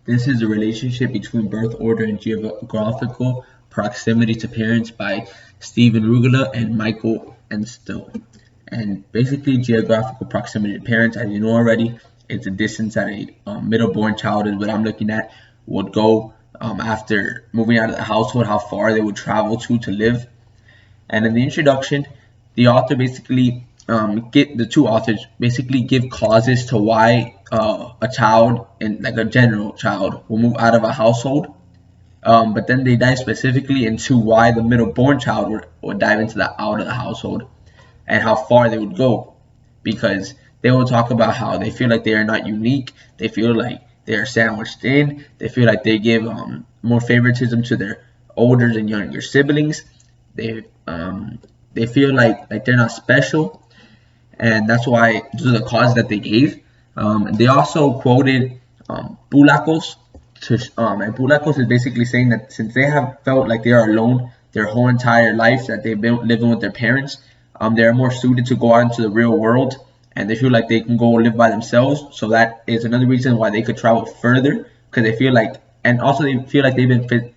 This is a relationship between birth order and geographical proximity to parents by Stephen Rugula and Michael Enstone. And basically, geographical proximity to parents, as you know already, is the distance that a middle-born child is what I'm looking at would go after moving out of the household, how far they would travel to live. And in the introduction, the author basically the two authors basically give causes to why a child, and like a general child, will move out of a household. But then they dive specifically into why the middle-born child would dive into the out of the household and how far they would go, because they will talk about how they feel like they are not unique. They feel like they are sandwiched in. They feel like they give more favoritism to their older and younger siblings. They feel like they're not special, and that's why those are the causes that they gave. They also quoted Bulakos, and Bulakos is basically saying that since they have felt like they are alone their whole entire life, that they've been living with their parents, they are more suited to go out into the real world, and they feel like they can go live by themselves. So that is another reason why they could travel further, because they feel like, and also they feel like they've been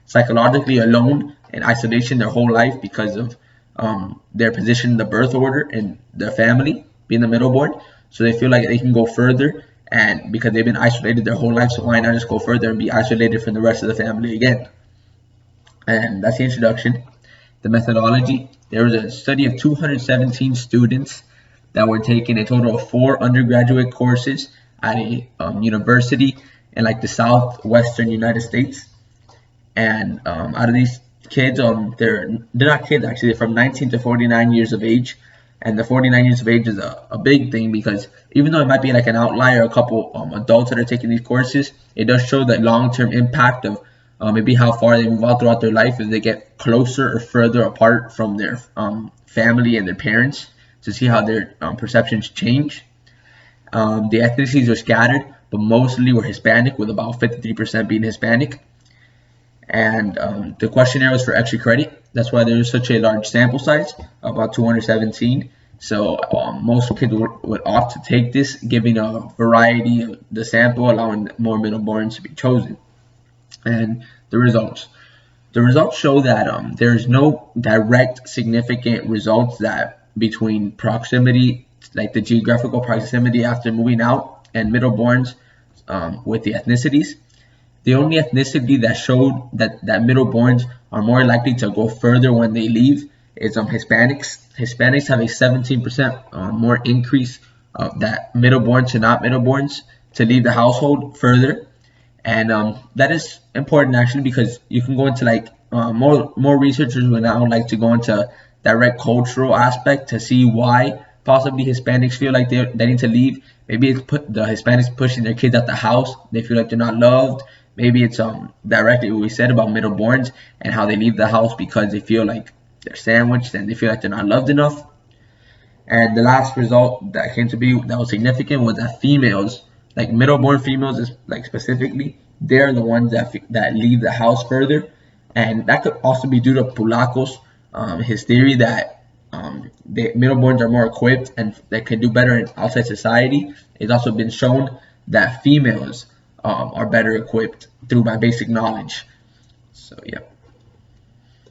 psychologically alone in isolation their whole life because of their position in the birth order and their family being the middle born. So they feel like they can go further, and because they've been isolated their whole life, so why not just go further and be isolated from the rest of the family again? And that's the introduction. The methodology: there was a study of 217 students that were taking a total of 4 undergraduate courses at a university in like the southwestern United States. And out of these kids, they're not kids actually, they're from 19 to 49 years of age. And the 49 years of age is a big thing, because even though it might be like an outlier, a couple adults that are taking these courses, it does show that long-term impact of maybe how far they move out throughout their life as they get closer or further apart from their family and their parents, to see how their perceptions change. The ethnicities were scattered, but mostly were Hispanic, with about 53% being Hispanic. And the questionnaire was for extra credit. That's why there was such a large sample size, about 217. So most kids would opt to take this, giving a variety of the sample, allowing more middleborns to be chosen. And the results. The results show that there is no direct significant results that between proximity, like the geographical proximity after moving out, and middleborns with the ethnicities. The only ethnicity that showed that middleborns are more likely to go further when they leave is Hispanics. Hispanics have a 17% more increase of that middleborn to not middleborns to leave the household further. And that is important actually, because you can go into like more researchers would now like to go into direct cultural aspect to see why possibly Hispanics feel like they need to leave. Maybe it's the Hispanics pushing their kids out the house. They feel like they're not loved. Maybe it's directly what we said about middleborns and how they leave the house because they feel like they're sandwiched and they feel like they're not loved enough. And the last result that came to be that was significant was that females, like middleborn females, is like specifically, they're the ones that leave the house further, and that could also be due to Pulakos, his theory that the middleborns are more equipped and they can do better in outside society. It's also been shown that females are better equipped through my basic knowledge. So yeah.